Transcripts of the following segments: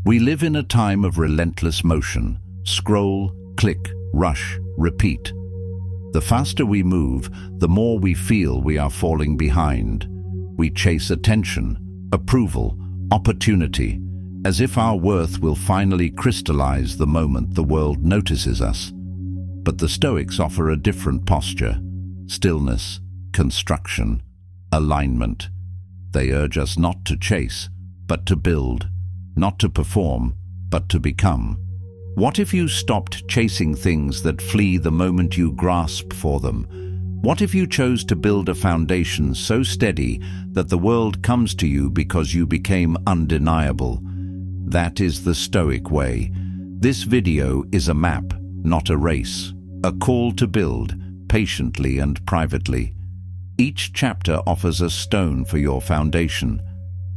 We live in a time of relentless motion. Scroll, click, rush, repeat. The faster we move, the more we feel we are falling behind. We chase attention, approval, opportunity, as if our worth will finally crystallize the moment the world notices us. But the Stoics offer a different posture: stillness, construction, alignment. They urge us not to chase, but to build, not to perform, but to become. What if you stopped chasing things that flee the moment you grasp for them? What if you chose to build a foundation so steady that the world comes to you because you became undeniable? That is the Stoic way. This video is a map, not a race, a call to build, patiently and privately. Each chapter offers a stone for your foundation.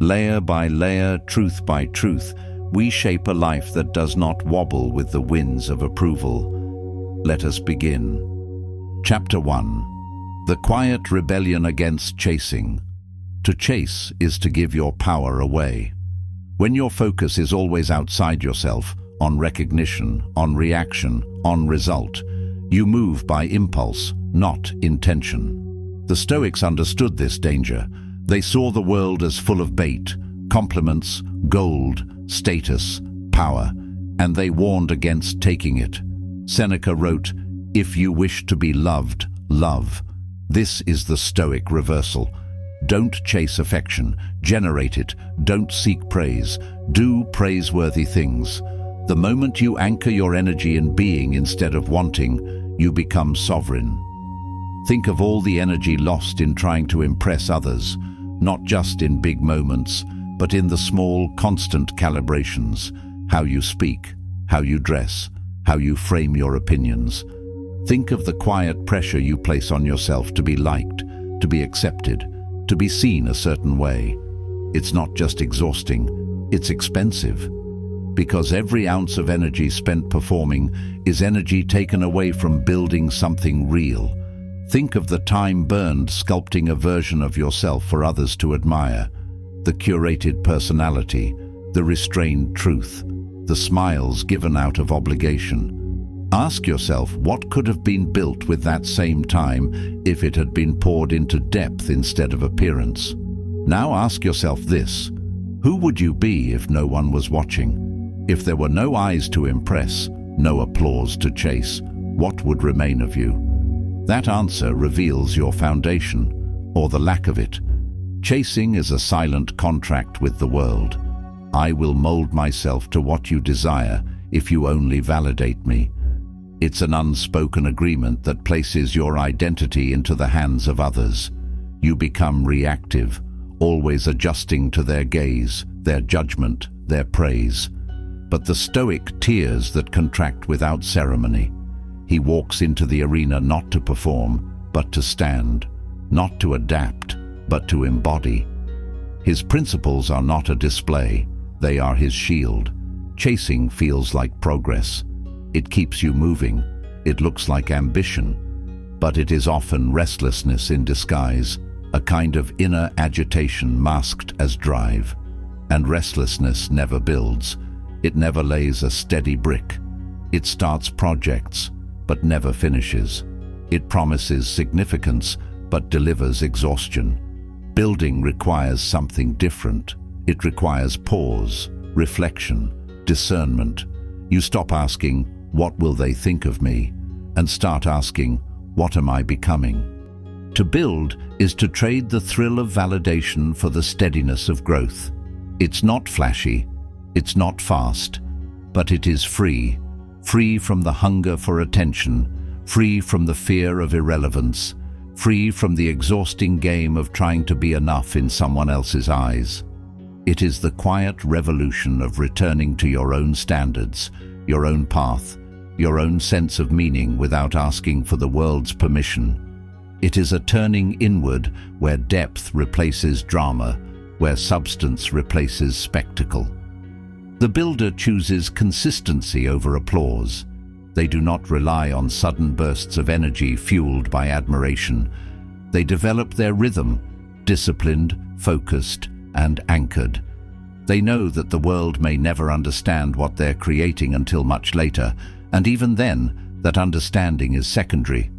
Layer by layer, truth by truth, we shape a life that does not wobble with the winds of approval. Let us begin. Chapter 1. The quiet rebellion against chasing. To chase is to give your power away. When your focus is always outside yourself, on recognition, on reaction, on result, you move by impulse, not intention. The Stoics understood this danger. They saw the world as full of bait, compliments, gold, status, power, and they warned against taking it. Seneca wrote, "If you wish to be loved, love." This is the Stoic reversal. Don't chase affection, generate it. Don't seek praise, do praiseworthy things. The moment you anchor your energy in being instead of wanting, you become sovereign. Think of all the energy lost in trying to impress others, not just in big moments, but in the small, constant calibrations. How you speak, how you dress, how you frame your opinions. Think of the quiet pressure you place on yourself to be liked, to be accepted, to be seen a certain way. It's not just exhausting, it's expensive. Because every ounce of energy spent performing is energy taken away from building something real. Think of the time burned sculpting a version of yourself for others to admire. The curated personality, the restrained truth, the smiles given out of obligation. Ask yourself what could have been built with that same time if it had been poured into depth instead of appearance. Now ask yourself this: who would you be if no one was watching? If there were no eyes to impress, no applause to chase, what would remain of you? That answer reveals your foundation, or the lack of it. Chasing is a silent contract with the world. I will mold myself to what you desire if you only validate me. It's an unspoken agreement that places your identity into the hands of others. You become reactive, always adjusting to their gaze, their judgment, their praise. But the Stoic tears that contract without ceremony. He walks into the arena not to perform, but to stand, not to adapt, but to embody. His principles are not a display, they are his shield. Chasing feels like progress. It keeps you moving. It looks like ambition. But it is often restlessness in disguise, a kind of inner agitation masked as drive. And restlessness never builds. It never lays a steady brick. It starts projects, but never finishes. It promises significance, but delivers exhaustion. Building requires something different. It requires pause, reflection, discernment. You stop asking, "What will they think of me?" and start asking, "What am I becoming?" To build is to trade the thrill of validation for the steadiness of growth. It's not flashy, it's not fast, but it is free. Free from the hunger for attention, free from the fear of irrelevance, free from the exhausting game of trying to be enough in someone else's eyes. It is the quiet revolution of returning to your own standards, your own path, your own sense of meaning without asking for the world's permission. It is a turning inward where depth replaces drama, where substance replaces spectacle. The builder chooses consistency over applause. They do not rely on sudden bursts of energy fueled by admiration. They develop their rhythm, disciplined, focused, and anchored. They know that the world may never understand what they're creating until much later, and even then, that understanding is secondary.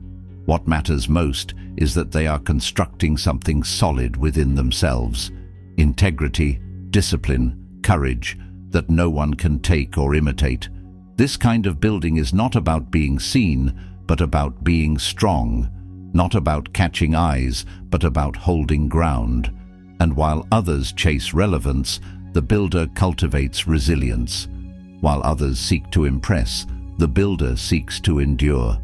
What matters most is that they are constructing something solid within themselves. Integrity, discipline, courage, that no one can take or imitate. This kind of building is not about being seen, but about being strong. Not about catching eyes, but about holding ground. And while others chase relevance, the builder cultivates resilience. While others seek to impress, the builder seeks to endure.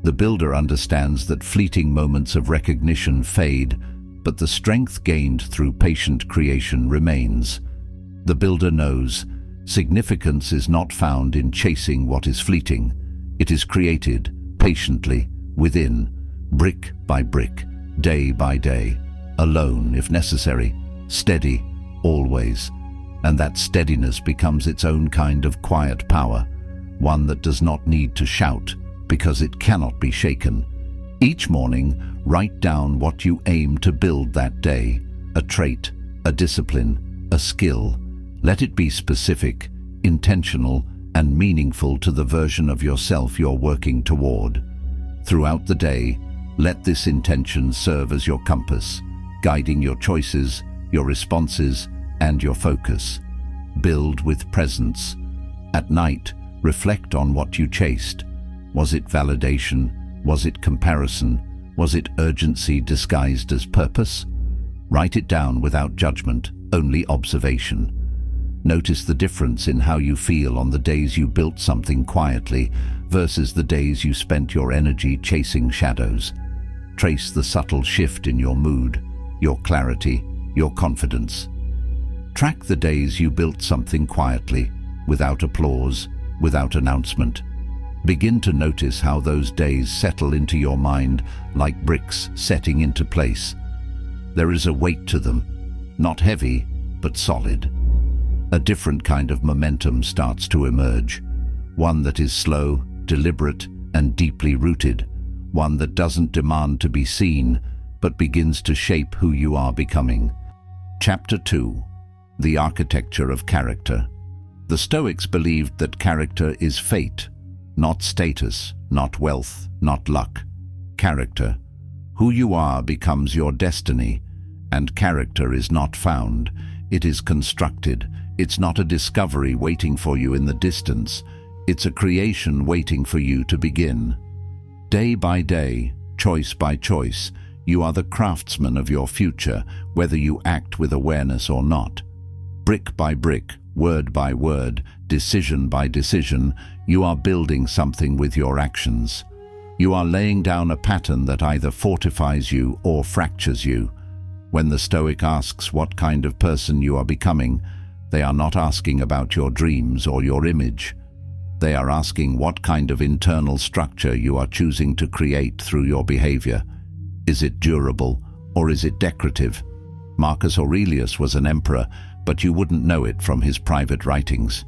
The builder understands that fleeting moments of recognition fade, but the strength gained through patient creation remains. The builder knows significance is not found in chasing what is fleeting. It is created patiently, within, brick by brick, day by day, alone if necessary, steady, always. And that steadiness becomes its own kind of quiet power, one that does not need to shout, because it cannot be shaken. Each morning, write down what you aim to build that day, a trait, a discipline, a skill. Let it be specific, intentional, and meaningful to the version of yourself you're working toward. Throughout the day, let this intention serve as your compass, guiding your choices, your responses, and your focus. Build with presence. At night, reflect on what you chased. Was it validation? Was it comparison? Was it urgency disguised as purpose? Write it down without judgment, only observation. Notice the difference in how you feel on the days you built something quietly versus the days you spent your energy chasing shadows. Trace the subtle shift in your mood, your clarity, your confidence. Track the days you built something quietly, without applause, without announcement. Begin to notice how those days settle into your mind like bricks setting into place. There is a weight to them, not heavy, but solid. A different kind of momentum starts to emerge, one that is slow, deliberate, and deeply rooted, one that doesn't demand to be seen, but begins to shape who you are becoming. Chapter 2. The Architecture of Character. The Stoics believed that character is fate, not status, not wealth, not luck. Character. Who you are becomes your destiny, and character is not found. It is constructed. It's not a discovery waiting for you in the distance. It's a creation waiting for you to begin. Day by day, choice by choice, you are the craftsman of your future, whether you act with awareness or not. Brick by brick, word by word, decision by decision, you are building something with your actions. You are laying down a pattern that either fortifies you or fractures you. When the Stoic asks what kind of person you are becoming, they are not asking about your dreams or your image. They are asking what kind of internal structure you are choosing to create through your behavior. Is it durable or is it decorative? Marcus Aurelius was an emperor, but you wouldn't know it from his private writings.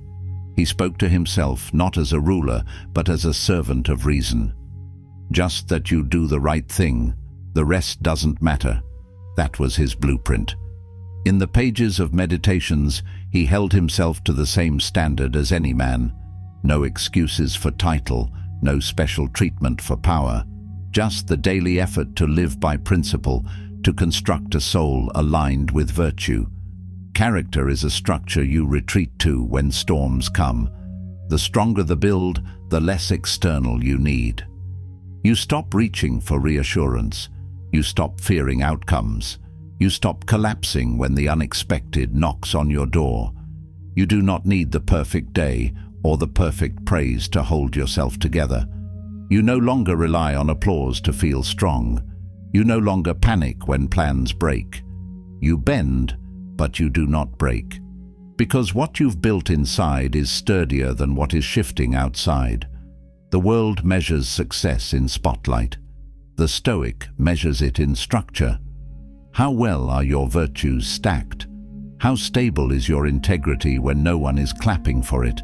He spoke to himself not as a ruler, but as a servant of reason. Just that you do the right thing, the rest doesn't matter. That was his blueprint. In the pages of Meditations, he held himself to the same standard as any man. No excuses for title, no special treatment for power. Just the daily effort to live by principle, to construct a soul aligned with virtue. Character is a structure you retreat to when storms come. The stronger the build, the less external you need. You stop reaching for reassurance. You stop fearing outcomes. You stop collapsing when the unexpected knocks on your door. You do not need the perfect day or the perfect praise to hold yourself together. You no longer rely on applause to feel strong. You no longer panic when plans break. You bend, but you do not break. Because what you've built inside is sturdier than what is shifting outside. The world measures success in spotlight. The Stoic measures it in structure. How well are your virtues stacked? How stable is your integrity when no one is clapping for it?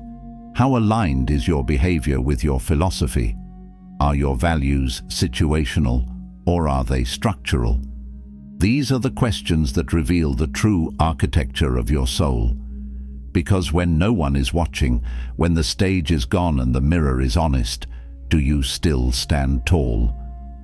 How aligned is your behavior with your philosophy? Are your values situational, or are they structural? These are the questions that reveal the true architecture of your soul. Because when no one is watching, when the stage is gone and the mirror is honest, do you still stand tall?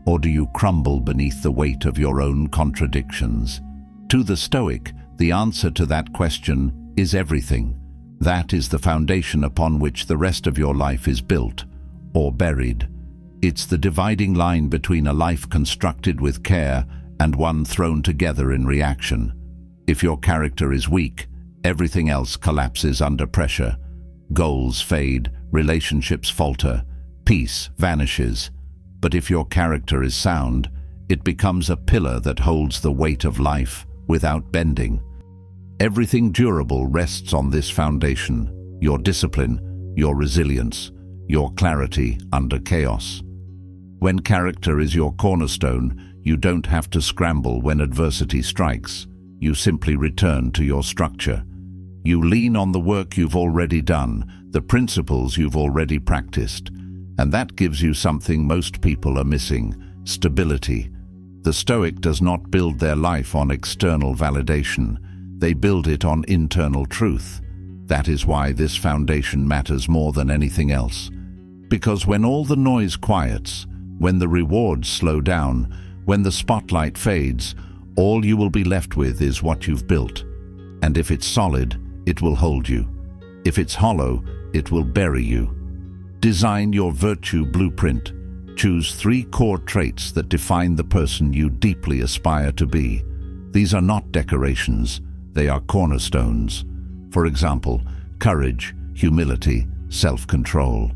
Or do you crumble beneath the weight of your own contradictions? To the Stoic, the answer to that question is everything. That is the foundation upon which the rest of your life is built, or buried. It's the dividing line between a life constructed with care and one thrown together in reaction. If your character is weak, everything else collapses under pressure. Goals fade, relationships falter, peace vanishes. But if your character is sound, it becomes a pillar that holds the weight of life without bending. Everything durable rests on this foundation: your discipline, your resilience, your clarity under chaos. When character is your cornerstone, you don't have to scramble when adversity strikes. You simply return to your structure. You lean on the work you've already done, the principles you've already practiced, and that gives you something most people are missing: stability. The Stoic does not build their life on external validation. They build it on internal truth. That is why this foundation matters more than anything else. Because when all the noise quiets, when the rewards slow down, when the spotlight fades, all you will be left with is what you've built. And if it's solid, it will hold you. If it's hollow, it will bury you. Design your virtue blueprint. Choose 3 core traits that define the person you deeply aspire to be. These are not decorations, they are cornerstones. For example, courage, humility, self-control.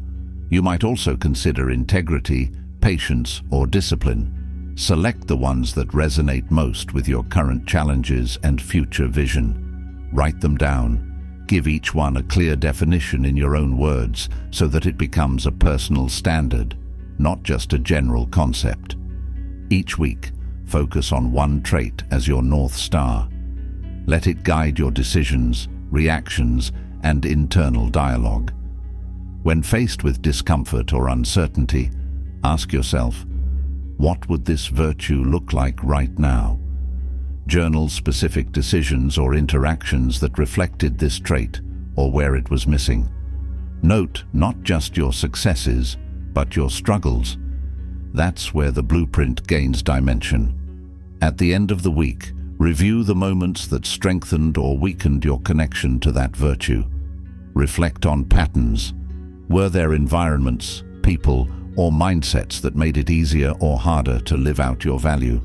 You might also consider integrity, patience, or discipline. Select the ones that resonate most with your current challenges and future vision. Write them down. Give each one a clear definition in your own words so that it becomes a personal standard, not just a general concept. Each week, focus on one trait as your North Star. Let it guide your decisions, reactions, and internal dialogue. When faced with discomfort or uncertainty, ask yourself, what would this virtue look like right now? Journal specific decisions or interactions that reflected this trait or where it was missing. Note not just your successes, but your struggles. That's where the blueprint gains dimension. At the end of the week, review the moments that strengthened or weakened your connection to that virtue. Reflect on patterns. Were there environments, people, or mindsets that made it easier or harder to live out your value?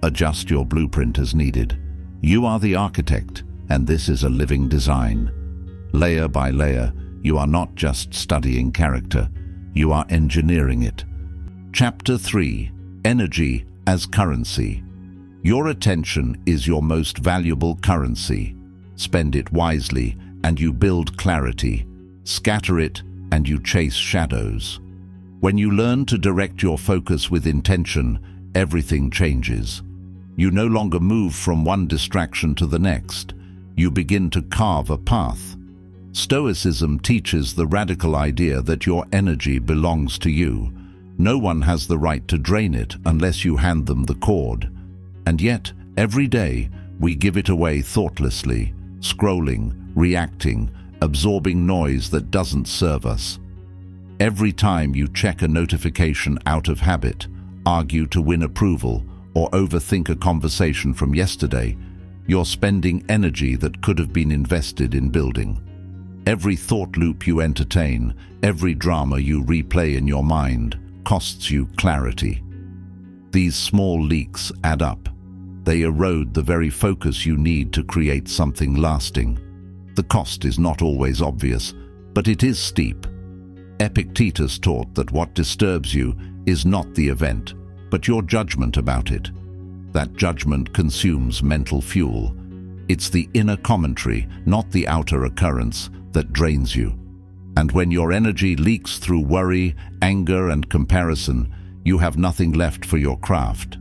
Adjust your blueprint as needed. You are the architect, and this is a living design. Layer by layer, you are not just studying character, you are engineering it. Chapter 3: Energy as Currency. Your attention is your most valuable currency. Spend it wisely, and you build clarity. Scatter it, and you chase shadows. When you learn to direct your focus with intention, everything changes. You no longer move from one distraction to the next. You begin to carve a path. Stoicism teaches the radical idea that your energy belongs to you. No one has the right to drain it unless you hand them the cord. And yet, every day, we give it away thoughtlessly, scrolling, reacting, absorbing noise that doesn't serve us. Every time you check a notification out of habit, argue to win approval, or overthink a conversation from yesterday, you're spending energy that could have been invested in building. Every thought loop you entertain, every drama you replay in your mind, costs you clarity. These small leaks add up. They erode the very focus you need to create something lasting. The cost is not always obvious, but it is steep. Epictetus taught that what disturbs you is not the event, but your judgment about it. That judgment consumes mental fuel. It's the inner commentary, not the outer occurrence, that drains you. And when your energy leaks through worry, anger, and comparison, you have nothing left for your craft.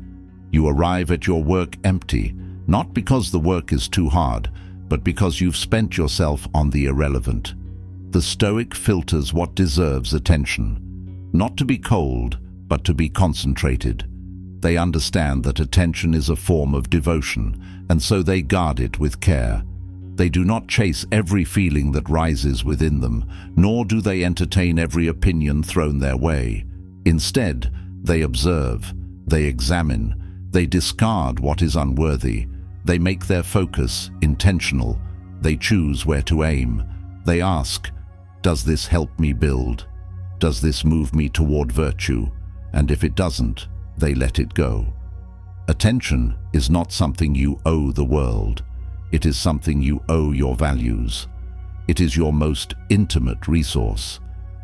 You arrive at your work empty, not because the work is too hard, but because you've spent yourself on the irrelevant. The Stoic filters what deserves attention, not to be cold, but to be concentrated. They understand that attention is a form of devotion, and so they guard it with care. They do not chase every feeling that rises within them, nor do they entertain every opinion thrown their way. Instead, they observe, they examine, they discard what is unworthy, they make their focus intentional, they choose where to aim, they ask, does this help me build? Does this move me toward virtue? And if it doesn't, they let it go. Attention is not something you owe the world. It is something you owe your values. It is your most intimate resource.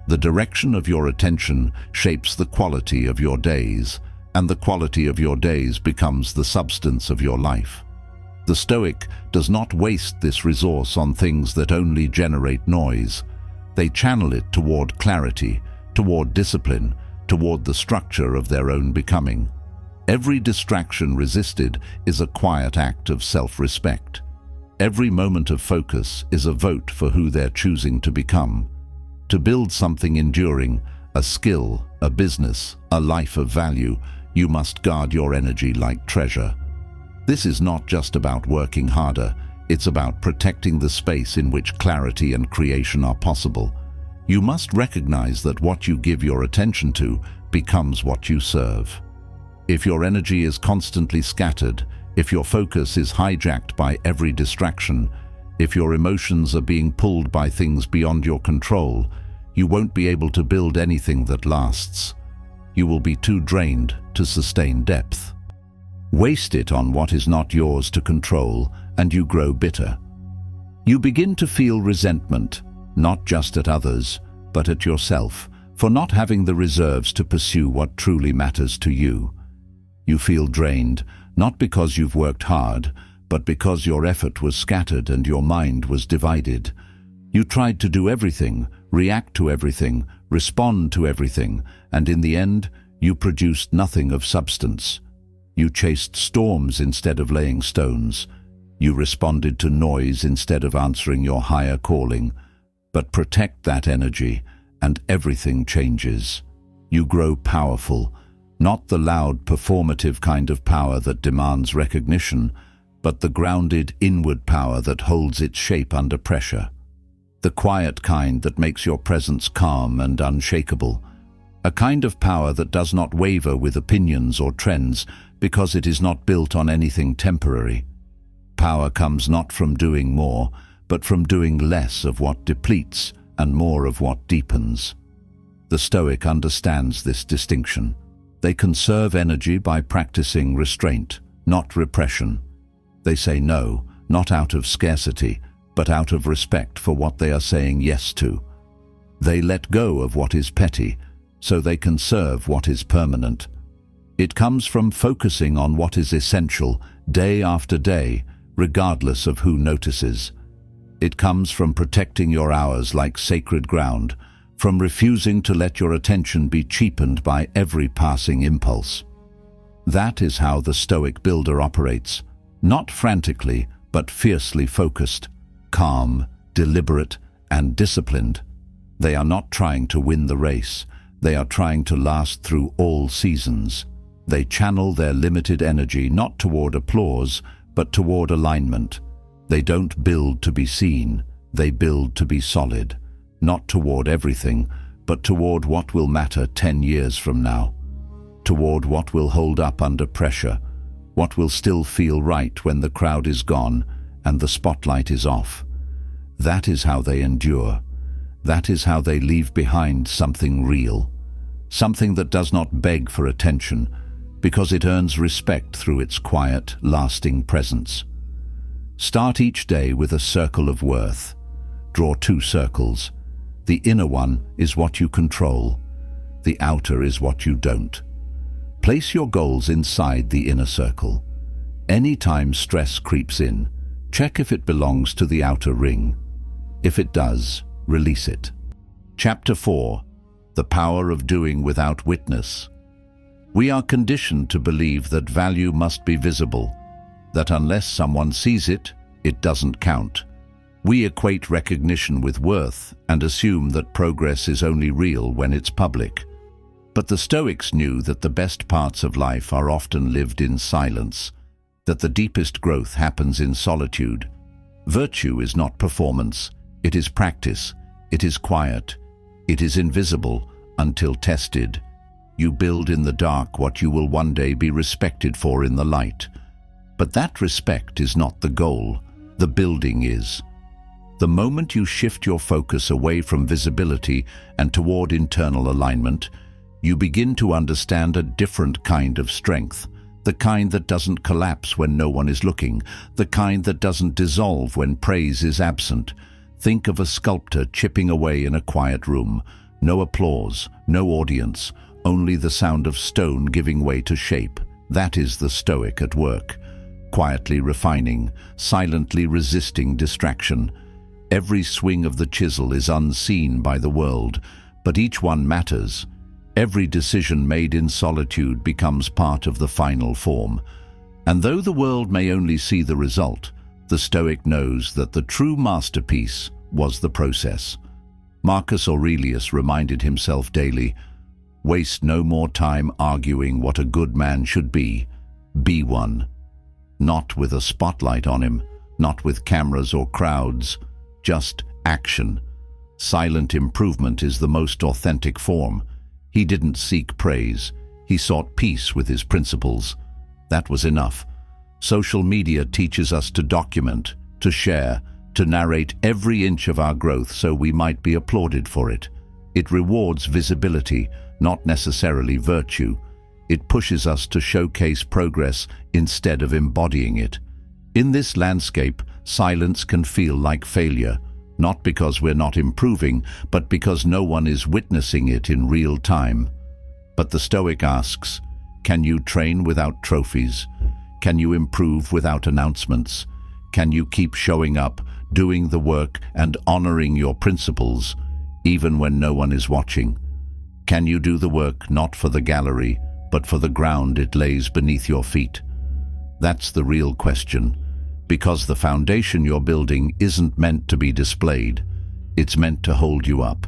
The direction of your attention shapes the quality of your days, and the quality of your days becomes the substance of your life. The Stoic does not waste this resource on things that only generate noise. They channel it toward clarity, toward discipline, toward the structure of their own becoming. Every distraction resisted is a quiet act of self-respect. Every moment of focus is a vote for who they're choosing to become. To build something enduring, a skill, a business, a life of value, you must guard your energy like treasure. This is not just about working harder, it's about protecting the space in which clarity and creation are possible. You must recognize that what you give your attention to becomes what you serve. If your energy is constantly scattered, if your focus is hijacked by every distraction, if your emotions are being pulled by things beyond your control, you won't be able to build anything that lasts. You will be too drained to sustain depth. Waste it on what is not yours to control, and you grow bitter. You begin to feel resentment, not just at others, but at yourself, for not having the reserves to pursue what truly matters to you. You feel drained, not because you've worked hard, but because your effort was scattered and your mind was divided. You tried to do everything, react to everything, respond to everything, and in the end, you produced nothing of substance. You chased storms instead of laying stones. You responded to noise instead of answering your higher calling. But protect that energy, and everything changes. You grow powerful, not the loud, performative kind of power that demands recognition, but the grounded, inward power that holds its shape under pressure. The quiet kind that makes your presence calm and unshakable. A kind of power that does not waver with opinions or trends because it is not built on anything temporary. Power comes not from doing more, but from doing less of what depletes and more of what deepens. The Stoic understands this distinction. They conserve energy by practicing restraint, not repression. They say no, not out of scarcity, but out of respect for what they are saying yes to. They let go of what is petty, so they can serve what is permanent. It comes from focusing on what is essential day after day, regardless of who notices. It comes from protecting your hours like sacred ground, from refusing to let your attention be cheapened by every passing impulse. That is how the Stoic builder operates, not frantically, but fiercely focused, calm, deliberate, and disciplined. They are not trying to win the race. They are trying to last through all seasons. They channel their limited energy not toward applause, but toward alignment. They don't build to be seen, they build to be solid, not toward everything, but toward what will matter 10 years from now, toward what will hold up under pressure, what will still feel right when the crowd is gone and the spotlight is off. That is how they endure. That is how they leave behind something real, something that does not beg for attention, because it earns respect through its quiet, lasting presence. Start each day with a circle of worth. Draw 2 circles. The inner one is what you control. The outer is what you don't. Place your goals inside the inner circle. Anytime stress creeps in, check if it belongs to the outer ring. If it does, release it. Chapter 4. The Power of Doing Without Witness. We are conditioned to believe that value must be visible, that unless someone sees it, it doesn't count. We equate recognition with worth and assume that progress is only real when it's public. But the Stoics knew that the best parts of life are often lived in silence, that the deepest growth happens in solitude. Virtue is not performance, it is practice, it is quiet, it is invisible until tested. You build in the dark what you will one day be respected for in the light. But that respect is not the goal, the building is. The moment you shift your focus away from visibility and toward internal alignment, you begin to understand a different kind of strength, the kind that doesn't collapse when no one is looking, the kind that doesn't dissolve when praise is absent. Think of a sculptor chipping away in a quiet room. No applause, no audience, only the sound of stone giving way to shape. That is the Stoic at work, quietly refining, silently resisting distraction. Every swing of the chisel is unseen by the world, but each one matters. Every decision made in solitude becomes part of the final form. And though the world may only see the result, the Stoic knows that the true masterpiece was the process. Marcus Aurelius reminded himself daily, "Waste no more time arguing what a good man should be. Be one." Not with a spotlight on him, not with cameras or crowds, just action. Silent improvement is the most authentic form. He didn't seek praise. He sought peace with his principles. That was enough. Social media teaches us to document, to share, to narrate every inch of our growth so we might be applauded for it. It rewards visibility, not necessarily virtue. It pushes us to showcase progress instead of embodying it. In this landscape, silence can feel like failure, not because we're not improving, but because no one is witnessing it in real time. But the Stoic asks, can you train without trophies? Can you improve without announcements? Can you keep showing up, doing the work and honoring your principles, even when no one is watching? Can you do the work not for the gallery, but for the ground it lays beneath your feet? That's the real question, because the foundation you're building isn't meant to be displayed. It's meant to hold you up.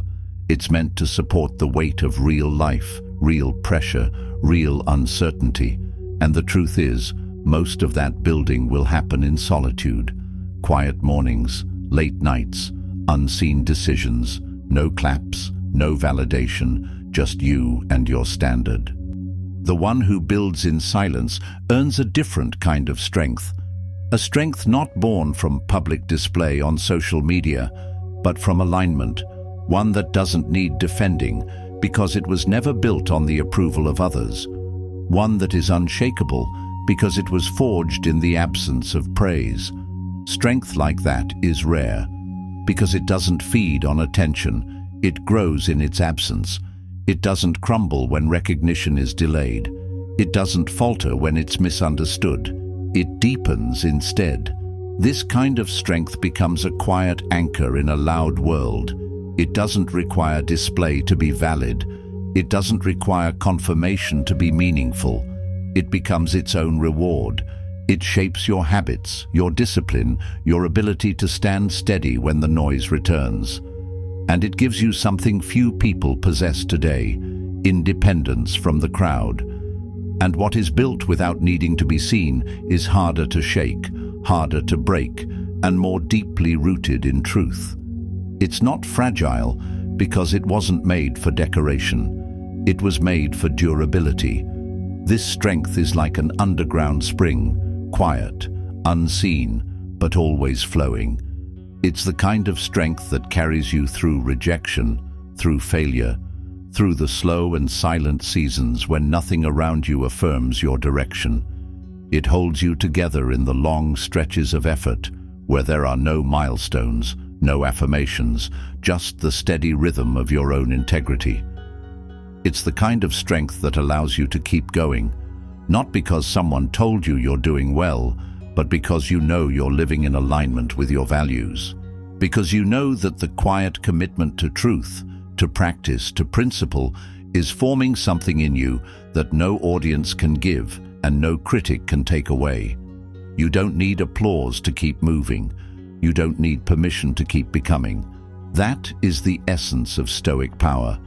It's meant to support the weight of real life, real pressure, real uncertainty. And the truth is, most of that building will happen in solitude. Quiet mornings, late nights, unseen decisions, no claps, no validation, just you and your standard. The one who builds in silence earns a different kind of strength. A strength not born from public display on social media, but from alignment, one that doesn't need defending because it was never built on the approval of others, one that is unshakable because it was forged in the absence of praise. Strength like that is rare, because it doesn't feed on attention, it grows in its absence. It doesn't crumble when recognition is delayed. It doesn't falter when it's misunderstood. It deepens instead. This kind of strength becomes a quiet anchor in a loud world. It doesn't require display to be valid. It doesn't require confirmation to be meaningful. It becomes its own reward. It shapes your habits, your discipline, your ability to stand steady when the noise returns. And it gives you something few people possess today: independence from the crowd. And what is built without needing to be seen is harder to shake, harder to break, and more deeply rooted in truth. It's not fragile because it wasn't made for decoration. It was made for durability. This strength is like an underground spring, quiet, unseen, but always flowing. It's the kind of strength that carries you through rejection, through failure, through the slow and silent seasons when nothing around you affirms your direction. It holds you together in the long stretches of effort, where there are no milestones, no affirmations, just the steady rhythm of your own integrity. It's the kind of strength that allows you to keep going, not because someone told you you're doing well, but because you know you're living in alignment with your values. Because you know that the quiet commitment to truth, to practice, to principle, is forming something in you that no audience can give and no critic can take away. You don't need applause to keep moving. You don't need permission to keep becoming. That is the essence of Stoic power: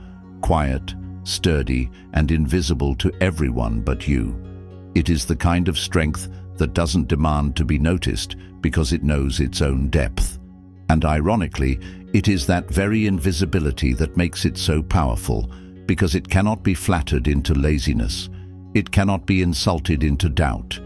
quiet, sturdy, and invisible to everyone but you. It is the kind of strength that doesn't demand to be noticed because it knows its own depth. And ironically, it is that very invisibility that makes it so powerful, because it cannot be flattered into laziness. It cannot be insulted into doubt.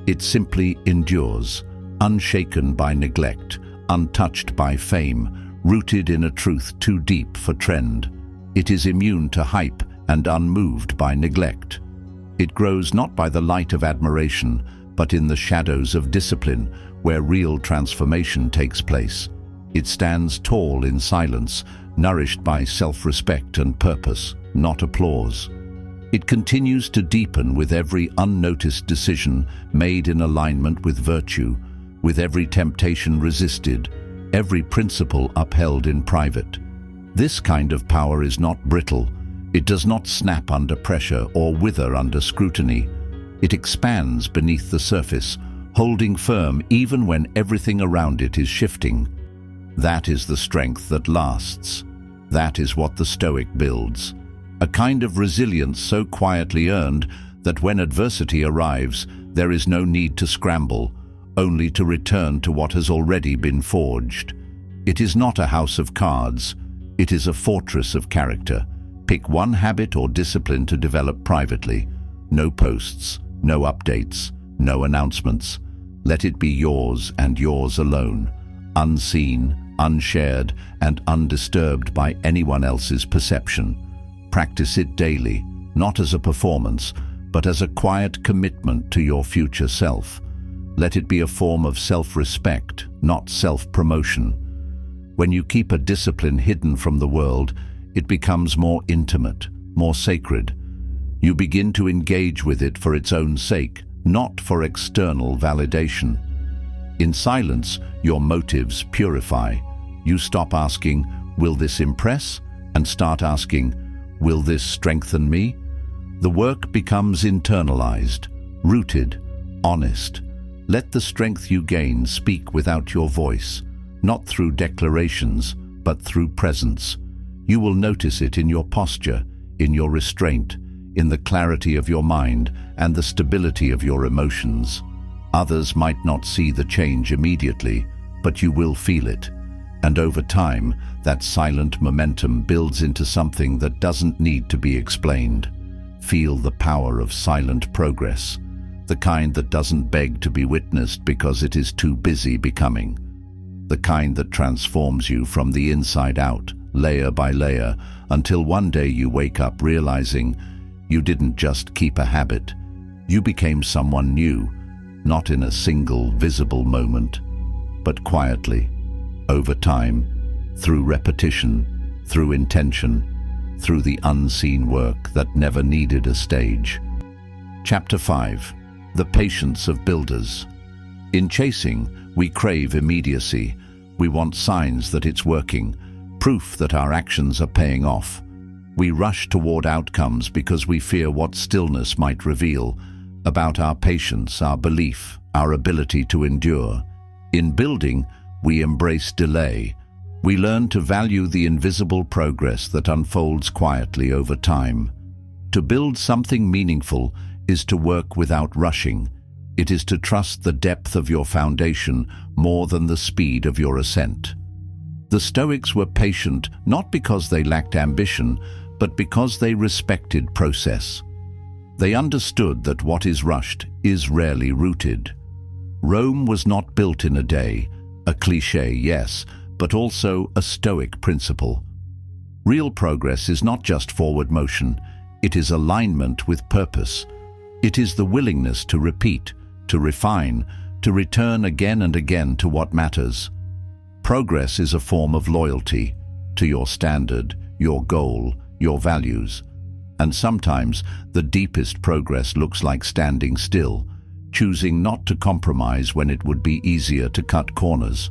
It simply endures, unshaken by neglect, untouched by fame, rooted in a truth too deep for trend. It is immune to hype and unmoved by neglect. It grows not by the light of admiration, but in the shadows of discipline, where real transformation takes place. It stands tall in silence, nourished by self-respect and purpose, not applause. It continues to deepen with every unnoticed decision made in alignment with virtue, with every temptation resisted, every principle upheld in private. This kind of power is not brittle. It does not snap under pressure or wither under scrutiny. It expands beneath the surface, holding firm even when everything around it is shifting. That is the strength that lasts. That is what the Stoic builds. A kind of resilience so quietly earned that when adversity arrives, there is no need to scramble, only to return to what has already been forged. It is not a house of cards. It is a fortress of character. Pick one habit or discipline to develop privately. No posts, no updates, no announcements. Let it be yours and yours alone, unseen, unshared, and undisturbed by anyone else's perception. Practice it daily, not as a performance, but as a quiet commitment to your future self. Let it be a form of self-respect, not self-promotion. When you keep a discipline hidden from the world, it becomes more intimate, more sacred. You begin to engage with it for its own sake, not for external validation. In silence, your motives purify. You stop asking, "Will this impress?" and start asking, "Will this strengthen me?" The work becomes internalized, rooted, honest. Let the strength you gain speak without your voice, not through declarations, but through presence. You will notice it in your posture, in your restraint, in the clarity of your mind, and the stability of your emotions. Others might not see the change immediately, but you will feel it. And over time, that silent momentum builds into something that doesn't need to be explained. Feel the power of silent progress, the kind that doesn't beg to be witnessed because it is too busy becoming. The kind that transforms you from the inside out, layer by layer, until one day you wake up realizing you didn't just keep a habit. You became someone new, not in a single visible moment, but quietly, over time, through repetition, through intention, through the unseen work that never needed a stage. Chapter 5. The Patience of Builders. In chasing, we crave immediacy. We want signs that it's working, proof that our actions are paying off. We rush toward outcomes because we fear what stillness might reveal about our patience, our belief, our ability to endure. In building, we embrace delay. We learn to value the invisible progress that unfolds quietly over time. To build something meaningful is to work without rushing. It is to trust the depth of your foundation more than the speed of your ascent. The Stoics were patient not because they lacked ambition, but because they respected process. They understood that what is rushed is rarely rooted. Rome was not built in a day, a cliché, yes, but also a Stoic principle. Real progress is not just forward motion, it is alignment with purpose. It is the willingness to repeat, to refine, to return again and again to what matters. Progress is a form of loyalty to your standard, your goal, your values. And sometimes the deepest progress looks like standing still, choosing not to compromise when it would be easier to cut corners.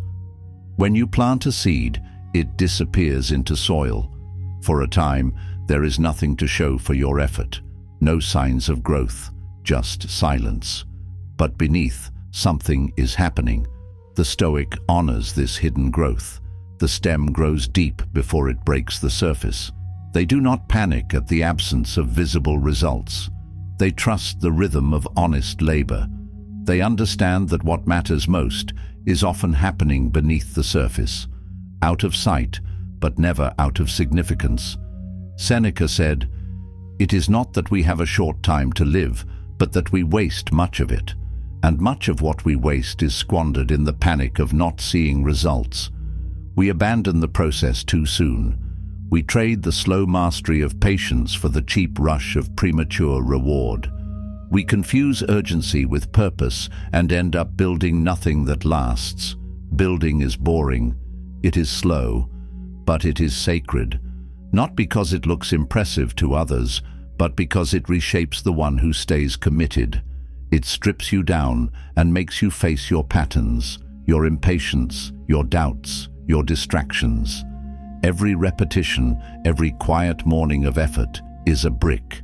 When you plant a seed, it disappears into soil. For a time, there is nothing to show for your effort, no signs of growth, just silence. But beneath, something is happening. The Stoic honors this hidden growth. The stem grows deep before it breaks the surface. They do not panic at the absence of visible results. They trust the rhythm of honest labor. They understand that what matters most is often happening beneath the surface, out of sight, but never out of significance. Seneca said, "It is not that we have a short time to live, but that we waste much of it. And much of what we waste is squandered in the panic of not seeing results. We abandon the process too soon. We trade the slow mastery of patience for the cheap rush of premature reward. We confuse urgency with purpose and end up building nothing that lasts. Building is boring. It is slow, but it is sacred. Not because it looks impressive to others, but because it reshapes the one who stays committed. It strips you down and makes you face your patterns, your impatience, your doubts, your distractions. Every repetition, every quiet morning of effort is a brick.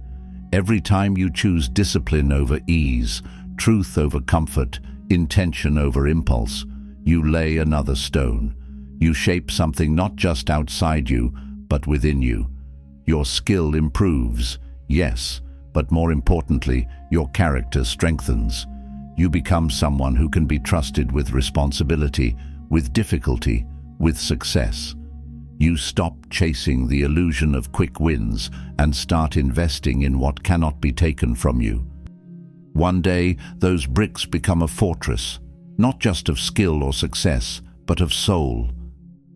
Every time you choose discipline over ease, truth over comfort, intention over impulse, you lay another stone. You shape something not just outside you, but within you. Your skill improves, yes, but more importantly, your character strengthens. You become someone who can be trusted with responsibility, with difficulty, with success. You stop chasing the illusion of quick wins and start investing in what cannot be taken from you. One day, those bricks become a fortress, not just of skill or success, but of soul.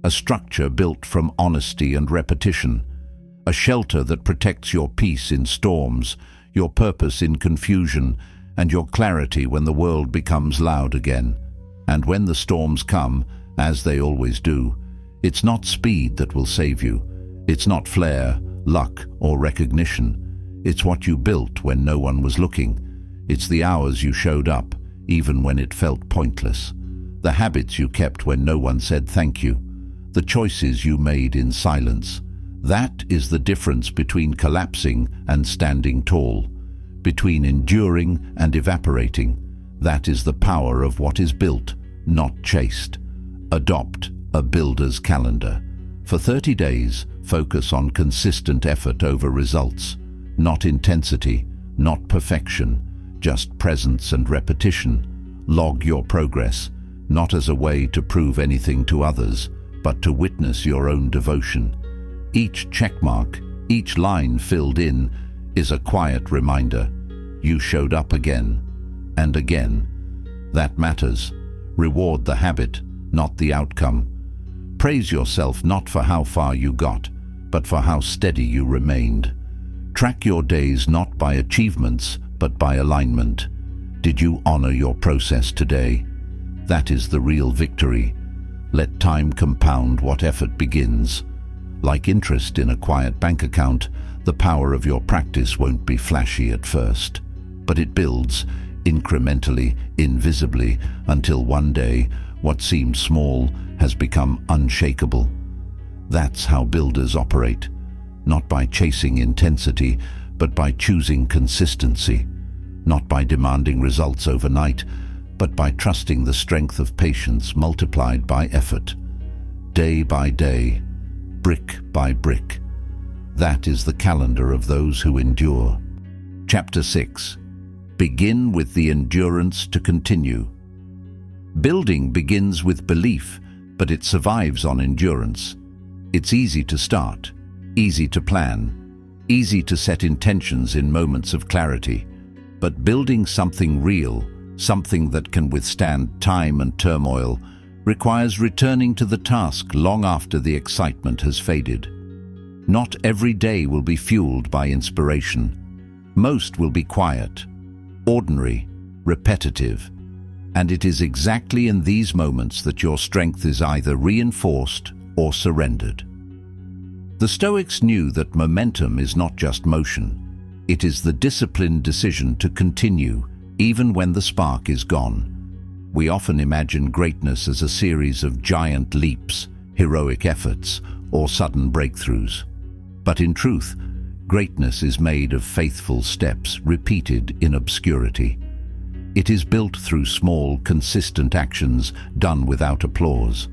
A structure built from honesty and repetition. A shelter that protects your peace in storms, your purpose in confusion, and your clarity when the world becomes loud again. And when the storms come, as they always do, it's not speed that will save you. It's not flair, luck, or recognition. It's what you built when no one was looking. It's the hours you showed up, even when it felt pointless. The habits you kept when no one said thank you. The choices you made in silence. That is the difference between collapsing and standing tall, between enduring and evaporating. That is the power of what is built, not chased. Adopt a builder's calendar. For 30 days, focus on consistent effort over results, not intensity, not perfection, just presence and repetition. Log your progress, not as a way to prove anything to others, but to witness your own devotion. Each checkmark, each line filled in, is a quiet reminder. You showed up again and again. That matters. Reward the habit, not the outcome. Praise yourself not for how far you got, but for how steady you remained. Track your days not by achievements, but by alignment. Did you honor your process today? That is the real victory. Let time compound what effort begins. Like interest in a quiet bank account, the power of your practice won't be flashy at first, but it builds, incrementally, invisibly, until one day, what seemed small has become unshakable. That's how builders operate, not by chasing intensity, but by choosing consistency, not by demanding results overnight, but by trusting the strength of patience multiplied by effort, day by day, brick by brick. That is the calendar of those who endure. Chapter 6. Begin with the endurance to continue. Building begins with belief, but it survives on endurance. It's easy to start, easy to plan, easy to set intentions in moments of clarity. But building something real, something that can withstand time and turmoil, requires returning to the task long after the excitement has faded. Not every day will be fueled by inspiration. Most will be quiet, ordinary, repetitive. And it is exactly in these moments that your strength is either reinforced or surrendered. The Stoics knew that momentum is not just motion. It is the disciplined decision to continue, even when the spark is gone. We often imagine greatness as a series of giant leaps, heroic efforts, or sudden breakthroughs. But in truth, greatness is made of faithful steps repeated in obscurity. It is built through small, consistent actions done without applause.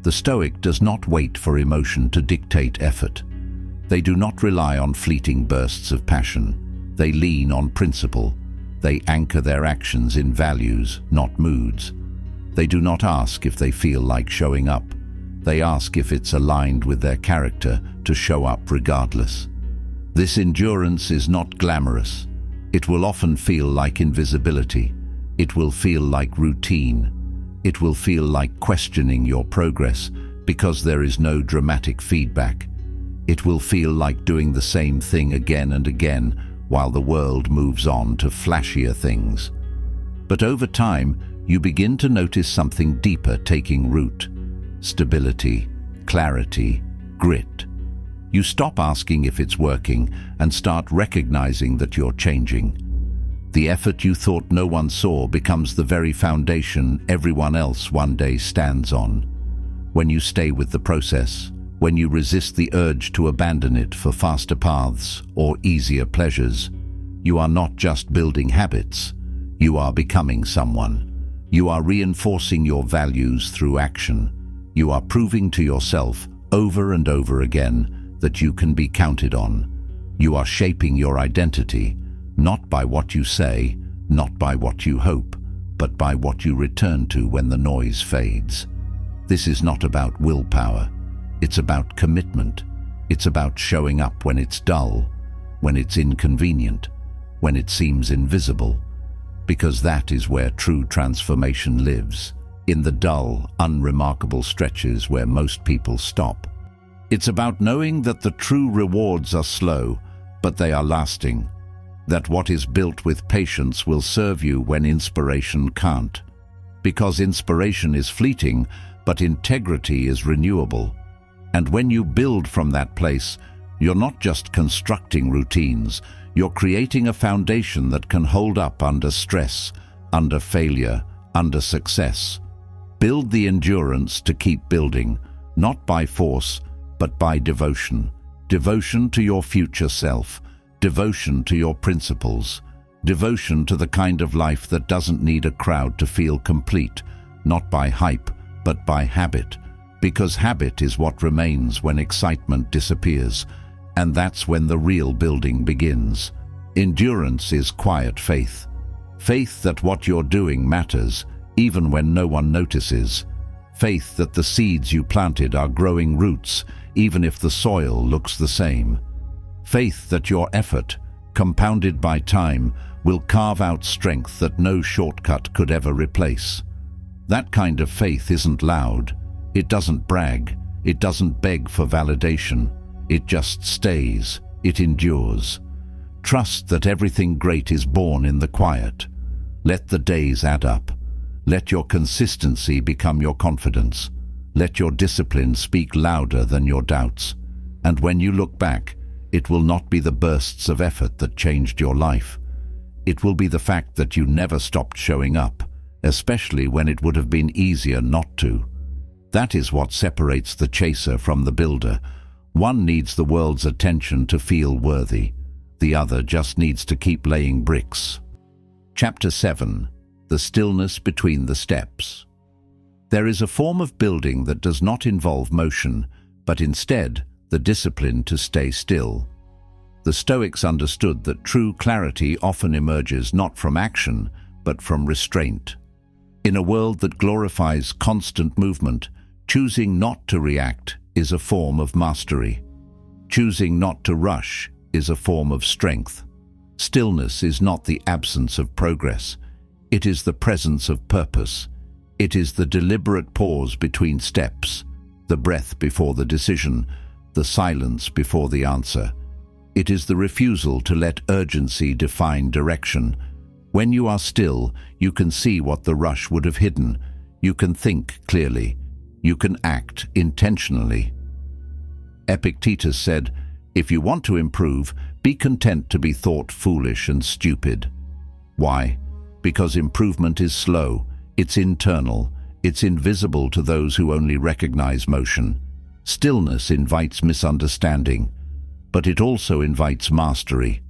The Stoic does not wait for emotion to dictate effort. They do not rely on fleeting bursts of passion. They lean on principle. They anchor their actions in values, not moods. They do not ask if they feel like showing up. They ask if it's aligned with their character to show up regardless. This endurance is not glamorous. It will often feel like invisibility. It will feel like routine. It will feel like questioning your progress because there is no dramatic feedback. It will feel like doing the same thing again and again while the world moves on to flashier things. But over time, you begin to notice something deeper taking root. Stability, clarity, grit. You stop asking if it's working and start recognizing that you're changing. The effort you thought no one saw becomes the very foundation everyone else one day stands on. When you stay with the process, when you resist the urge to abandon it for faster paths or easier pleasures, you are not just building habits, you are becoming someone. You are reinforcing your values through action. You are proving to yourself over and over again that you can be counted on. You are shaping your identity, not by what you say, not by what you hope, but by what you return to when the noise fades. This is not about willpower. It's about commitment. It's about showing up when it's dull, when it's inconvenient, when it seems invisible, because that is where true transformation lives, in the dull, unremarkable stretches where most people stop. It's about knowing that the true rewards are slow, but they are lasting, that what is built with patience will serve you when inspiration can't. Because inspiration is fleeting, but integrity is renewable. And when you build from that place, you're not just constructing routines, you're creating a foundation that can hold up under stress, under failure, under success. Build the endurance to keep building, not by force, but by devotion. Devotion to your future self, devotion to your principles, devotion to the kind of life that doesn't need a crowd to feel complete, not by hype, but by habit. Because habit is what remains when excitement disappears, and that's when the real building begins. Endurance is quiet faith. Faith that what you're doing matters, even when no one notices. Faith that the seeds you planted are growing roots, even if the soil looks the same. Faith that your effort, compounded by time, will carve out strength that no shortcut could ever replace. That kind of faith isn't loud. It doesn't brag. It doesn't beg for validation. It just stays. It endures. Trust that everything great is born in the quiet. Let the days add up. Let your consistency become your confidence. Let your discipline speak louder than your doubts. And when you look back, it will not be the bursts of effort that changed your life. It will be the fact that you never stopped showing up, especially when it would have been easier not to. That is what separates the chaser from the builder. One needs the world's attention to feel worthy. The other just needs to keep laying bricks. Chapter 7. The stillness between the steps. There is a form of building that does not involve motion, but instead the discipline to stay still. The Stoics understood that true clarity often emerges not from action, but from restraint. In a world that glorifies constant movement, choosing not to react is a form of mastery. Choosing not to rush is a form of strength. Stillness is not the absence of progress. It is the presence of purpose. It is the deliberate pause between steps, the breath before the decision, the silence before the answer. It is the refusal to let urgency define direction. When you are still, you can see what the rush would have hidden. You can think clearly. You can act intentionally. Epictetus said, "If you want to improve, be content to be thought foolish and stupid." Why? Because improvement is slow, it's internal, it's invisible to those who only recognize motion. Stillness invites misunderstanding, but it also invites mastery.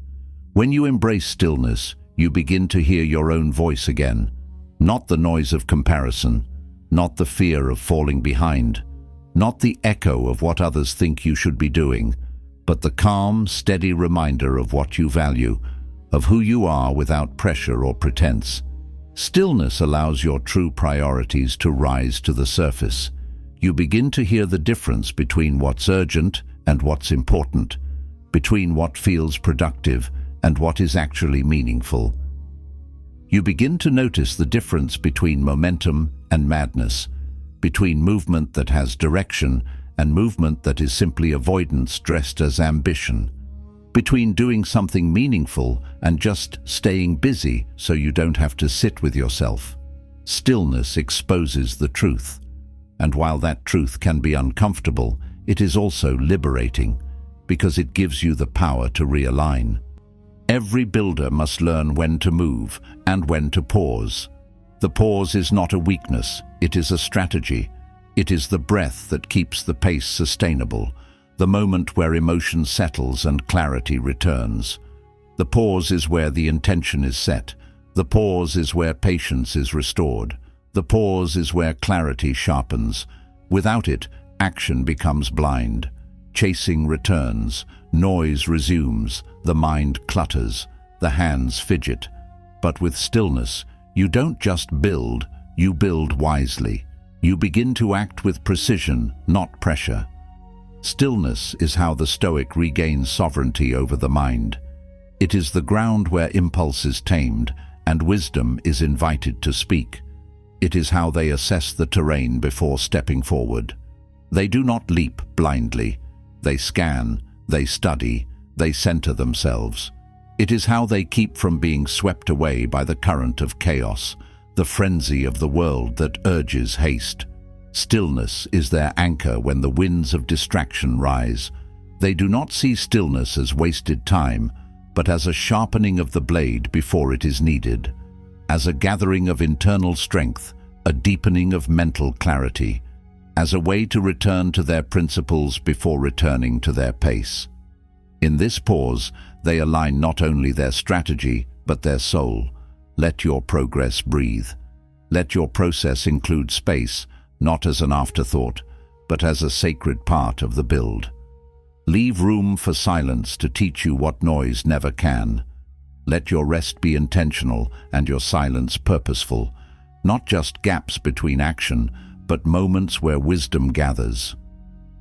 When you embrace stillness, you begin to hear your own voice again, not the noise of comparison, not the fear of falling behind, not the echo of what others think you should be doing, but the calm, steady reminder of what you value, of who you are without pressure or pretense. Stillness allows your true priorities to rise to the surface. You begin to hear the difference between what's urgent and what's important, between what feels productive and what is actually meaningful. You begin to notice the difference between momentum and madness, between movement that has direction and movement that is simply avoidance dressed as ambition, between doing something meaningful and just staying busy so you don't have to sit with yourself. Stillness exposes the truth, and while that truth can be uncomfortable, it is also liberating, because it gives you the power to realign. Every builder must learn when to move and when to pause. The pause is not a weakness, it is a strategy. It is the breath that keeps the pace sustainable, the moment where emotion settles and clarity returns. The pause is where the intention is set. The pause is where patience is restored. The pause is where clarity sharpens. Without it, action becomes blind. Chasing returns, noise resumes, the mind clutters, the hands fidget. But with stillness, you don't just build, you build wisely. You begin to act with precision, not pressure. Stillness is how the Stoic regains sovereignty over the mind. It is the ground where impulse is tamed and wisdom is invited to speak. It is how they assess the terrain before stepping forward. They do not leap blindly. They scan, they study, they center themselves. It is how they keep from being swept away by the current of chaos, the frenzy of the world that urges haste. Stillness is their anchor when the winds of distraction rise. They do not see stillness as wasted time, but as a sharpening of the blade before it is needed, as a gathering of internal strength, a deepening of mental clarity, as a way to return to their principles before returning to their pace. In this pause, they align not only their strategy, but their soul. Let your progress breathe. Let your process include space, not as an afterthought, but as a sacred part of the build. Leave room for silence to teach you what noise never can. Let your rest be intentional and your silence purposeful, not just gaps between action, but moments where wisdom gathers.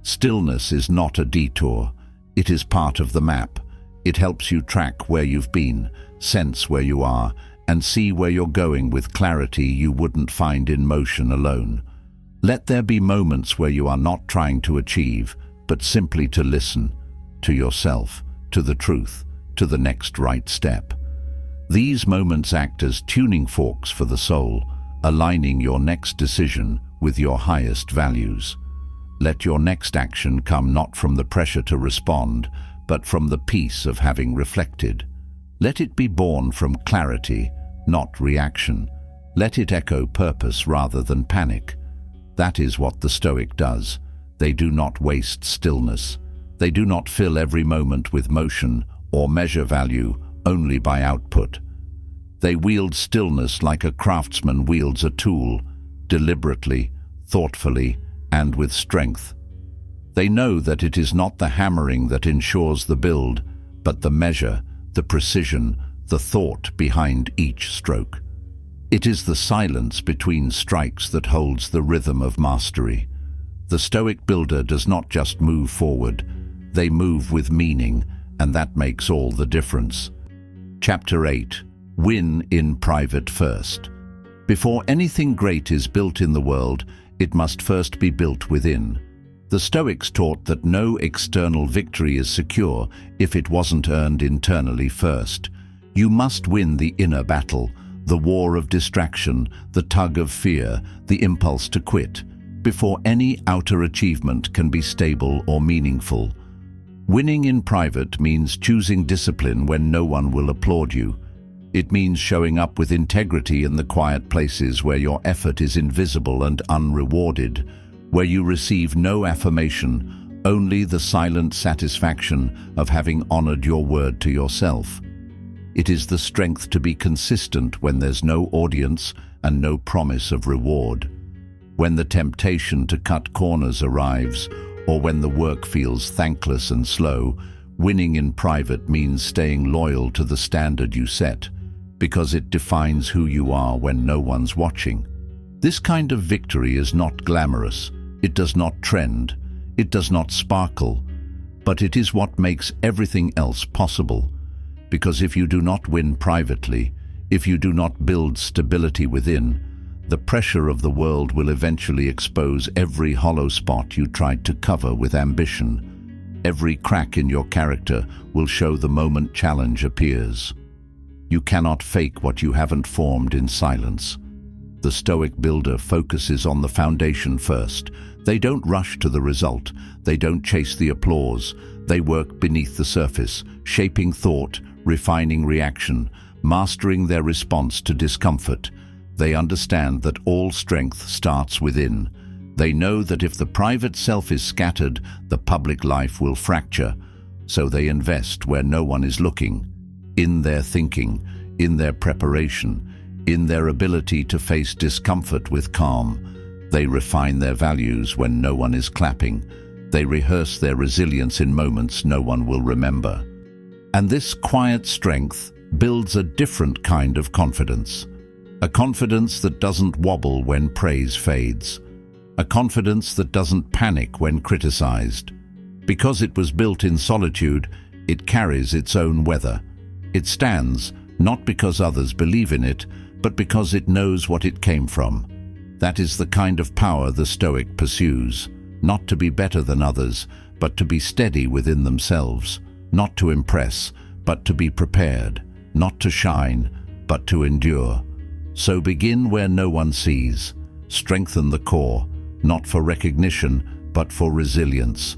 Stillness is not a detour. It is part of the map. It helps you track where you've been, sense where you are, and see where you're going with clarity you wouldn't find in motion alone. Let there be moments where you are not trying to achieve, but simply to listen, to yourself, to the truth, to the next right step. These moments act as tuning forks for the soul, aligning your next decision with your highest values. Let your next action come not from the pressure to respond, but from the peace of having reflected. Let it be born from clarity, not reaction. Let it echo purpose rather than panic. That is what the Stoic does. They do not waste stillness. They do not fill every moment with motion or measure value only by output. They wield stillness like a craftsman wields a tool, deliberately, thoughtfully, and with strength. They know that it is not the hammering that ensures the build, but the measure, the precision, the thought behind each stroke. It is the silence between strikes that holds the rhythm of mastery. The Stoic builder does not just move forward, they move with meaning, and that makes all the difference. Chapter 8. Win in private first. Before anything great is built in the world, it must first be built within. The Stoics taught that no external victory is secure if it wasn't earned internally first. You must win the inner battle, the war of distraction, the tug of fear, the impulse to quit, before any outer achievement can be stable or meaningful. Winning in private means choosing discipline when no one will applaud you. It means showing up with integrity in the quiet places where your effort is invisible and unrewarded, where you receive no affirmation, only the silent satisfaction of having honored your word to yourself. It is the strength to be consistent when there's no audience and no promise of reward. When the temptation to cut corners arrives, or when the work feels thankless and slow, Winning in private means staying loyal to the standard you set, because it defines who you are when no one's watching. This kind of victory is not glamorous, it does not trend, it does not sparkle, but it is what makes everything else possible. Because if you do not win privately, if you do not build stability within, the pressure of the world will eventually expose every hollow spot you tried to cover with ambition. Every crack in your character will show the moment challenge appears. You cannot fake what you haven't formed in silence. The Stoic builder focuses on the foundation first. They don't rush to the result. They don't chase the applause. They work beneath the surface, shaping thought, refining reaction, mastering their response to discomfort. They understand that all strength starts within. They know that if the private self is scattered, the public life will fracture. So they invest where no one is looking, in their thinking, in their preparation, in their ability to face discomfort with calm. They refine their values when no one is clapping. They rehearse their resilience in moments no one will remember. And this quiet strength builds a different kind of confidence. A confidence that doesn't wobble when praise fades. A confidence that doesn't panic when criticized. Because it was built in solitude, it carries its own weather. It stands, not because others believe in it, but because it knows what it came from. That is the kind of power the Stoic pursues, not to be better than others, but to be steady within themselves, not to impress, but to be prepared, not to shine, but to endure. So begin where no one sees. Strengthen the core, not for recognition, but for resilience.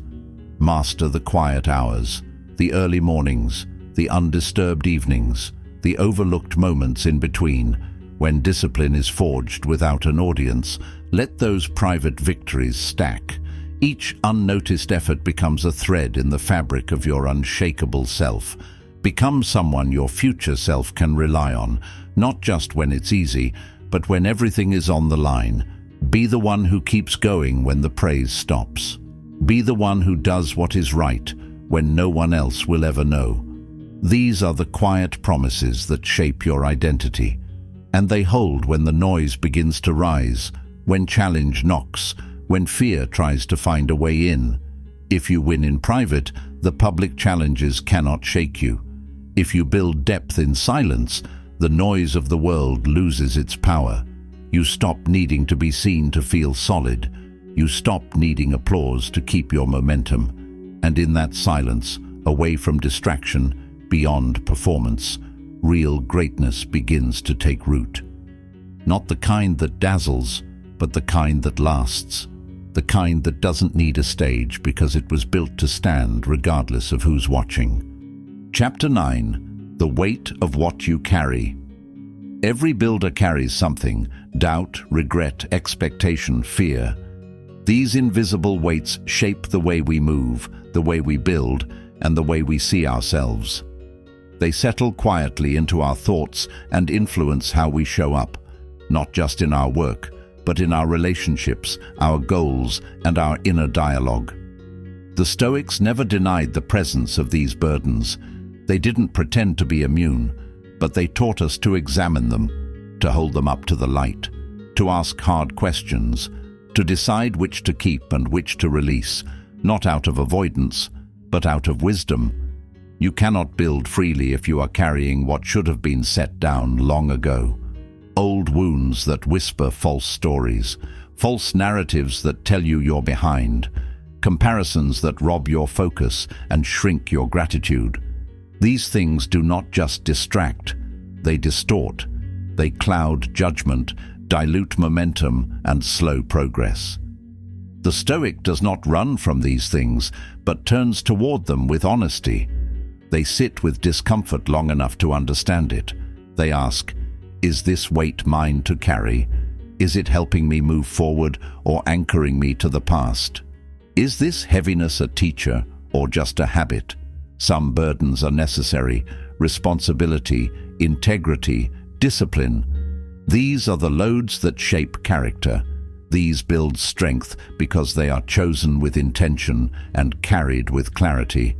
Master the quiet hours, the early mornings, the undisturbed evenings, the overlooked moments in between. When discipline is forged without an audience, let those private victories stack. Each unnoticed effort becomes a thread in the fabric of your unshakable self. Become someone your future self can rely on, not just when it's easy, but when everything is on the line. Be the one who keeps going when the praise stops. Be the one who does what is right when no one else will ever know. These are the quiet promises that shape your identity, and they hold when the noise begins to rise, when challenge knocks, when fear tries to find a way in. If you win in private, the public challenges cannot shake you. If you build depth in silence, the noise of the world loses its power. You stop needing to be seen to feel solid. You stop needing applause to keep your momentum. And in that silence, away from distraction, beyond performance, real greatness begins to take root. Not the kind that dazzles, but the kind that lasts. The kind that doesn't need a stage because it was built to stand regardless of who's watching. Chapter 9. The Weight of What You Carry. Every builder carries something: doubt, regret, expectation, fear. These invisible weights shape the way we move, the way we build, and the way we see ourselves. They settle quietly into our thoughts and influence how we show up, not just in our work, but in our relationships, our goals, and our inner dialogue. The Stoics never denied the presence of these burdens. They didn't pretend to be immune, but they taught us to examine them, to hold them up to the light, to ask hard questions, to decide which to keep and which to release, not out of avoidance, but out of wisdom. You cannot build freely if you are carrying what should have been set down long ago. Old wounds that whisper false stories, false narratives that tell you you're behind, comparisons that rob your focus and shrink your gratitude. These things do not just distract, they distort. They cloud judgment, dilute momentum, and slow progress. The Stoic does not run from these things, but turns toward them with honesty. They sit with discomfort long enough to understand it. They ask, is this weight mine to carry? Is it helping me move forward or anchoring me to the past? Is this heaviness a teacher or just a habit? Some burdens are necessary: responsibility, integrity, discipline. These are the loads that shape character. These build strength because they are chosen with intention and carried with clarity.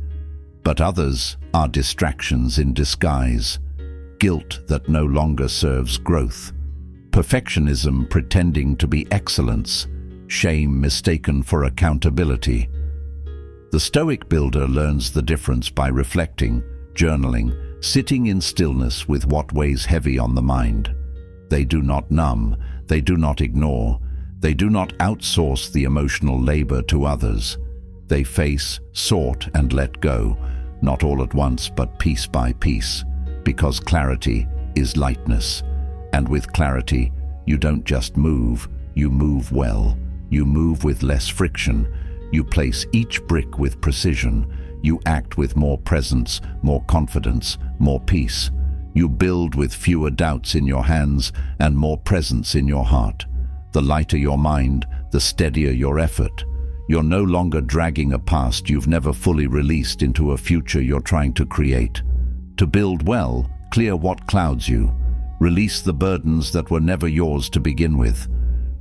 But others are distractions in disguise, guilt that no longer serves growth, perfectionism pretending to be excellence, shame mistaken for accountability. The Stoic builder learns the difference by reflecting, journaling, sitting in stillness with what weighs heavy on the mind. They do not numb, they do not ignore, they do not outsource the emotional labor to others. They face, sort, and let go, not all at once but piece by piece, because clarity is lightness. And with clarity, you don't just move, you move well. You move with less friction. You place each brick with precision. You act with more presence, more confidence, more peace. You build with fewer doubts in your hands and more presence in your heart. The lighter your mind, the steadier your effort. You're no longer dragging a past you've never fully released into a future you're trying to create. To build well, clear what clouds you. Release the burdens that were never yours to begin with.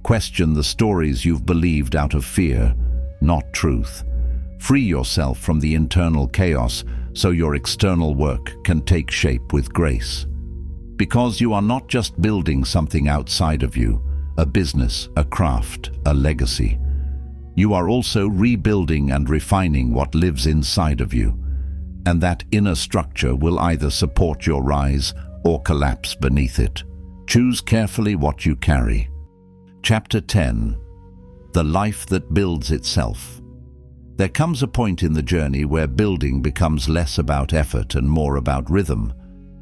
Question the stories you've believed out of fear, not truth. Free yourself from the internal chaos so your external work can take shape with grace. Because you are not just building something outside of you, a business, a craft, a legacy. You are also rebuilding and refining what lives inside of you. And that inner structure will either support your rise or collapse beneath it. Choose carefully what you carry. Chapter 10. The life that builds itself. There comes a point in the journey where building becomes less about effort and more about rhythm.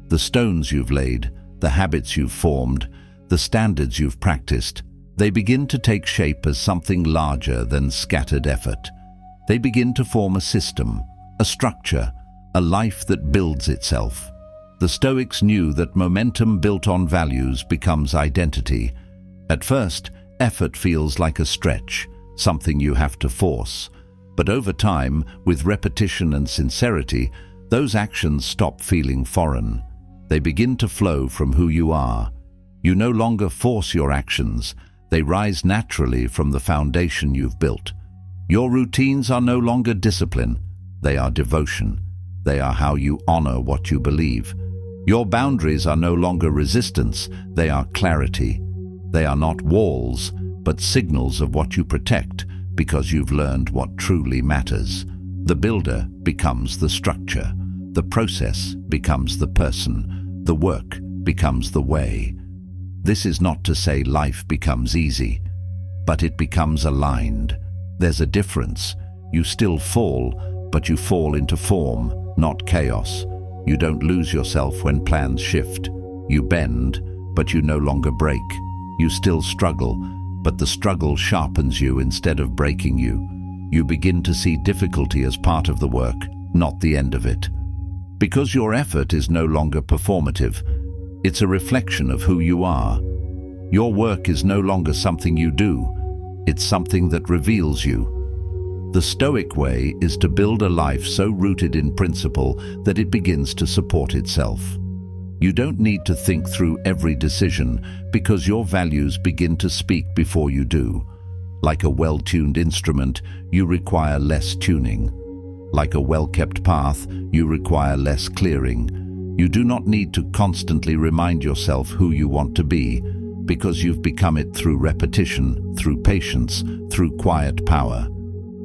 The stones you've laid, the habits you've formed, the standards you've practiced, they begin to take shape as something larger than scattered effort. They begin to form a system, a structure, a life that builds itself. The Stoics knew that momentum built on values becomes identity. At first, effort feels like a stretch, something you have to force. But over time, with repetition and sincerity, those actions stop feeling foreign. They begin to flow from who you are. You no longer force your actions. They rise naturally from the foundation you've built. Your routines are no longer discipline. They are devotion. They are how you honor what you believe. Your boundaries are no longer resistance. They are clarity. They are not walls, but signals of what you protect because you've learned what truly matters. The builder becomes the structure. The process becomes the person. The work becomes the way. This is not to say life becomes easy, but it becomes aligned. There's a difference. You still fall, but you fall into form, not chaos. You don't lose yourself when plans shift. You bend, but you no longer break. You still struggle, but the struggle sharpens you instead of breaking you. You begin to see difficulty as part of the work, not the end of it. Because your effort is no longer performative, it's a reflection of who you are. Your work is no longer something you do, it's something that reveals you. The Stoic way is to build a life so rooted in principle that it begins to support itself. You don't need to think through every decision because your values begin to speak before you do. Like a well-tuned instrument, you require less tuning. Like a well-kept path, you require less clearing. You do not need to constantly remind yourself who you want to be, because you've become it through repetition, through patience, through quiet power.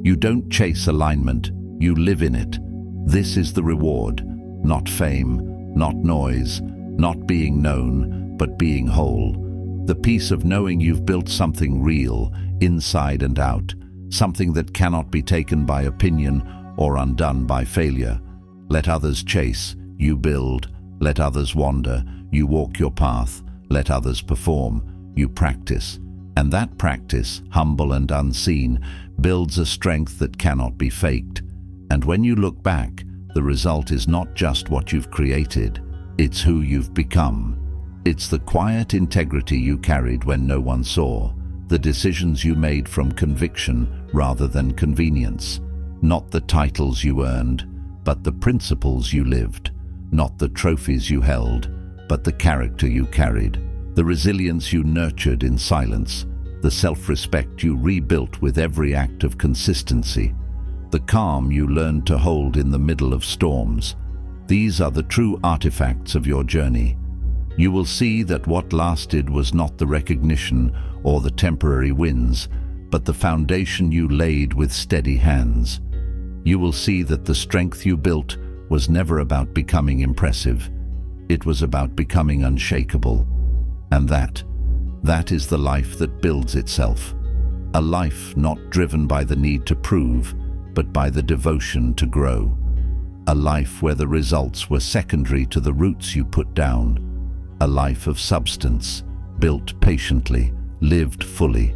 You don't chase alignment, you live in it. This is the reward, not fame, not noise, not being known, but being whole. The peace of knowing you've built something real, inside and out, something that cannot be taken by opinion or undone by failure. Let others chase, you build. Let others wander, you walk your path. Let others perform, you practice. And that practice, humble and unseen, builds a strength that cannot be faked. And when you look back, the result is not just what you've created, it's who you've become. It's the quiet integrity you carried when no one saw, the decisions you made from conviction rather than convenience, not the titles you earned, but the principles you lived, not the trophies you held, but the character you carried, the resilience you nurtured in silence, the self-respect you rebuilt with every act of consistency. the calm you learned to hold in the middle of storms. These are the true artifacts of your journey. You will see that what lasted was not the recognition or the temporary wins, but the foundation you laid with steady hands. You will see that the strength you built was never about becoming impressive. It was about becoming unshakable. And that is the life that builds itself. A life not driven by the need to prove, but by the devotion to grow. A life where the results were secondary to the roots you put down. A life of substance, built patiently, lived fully,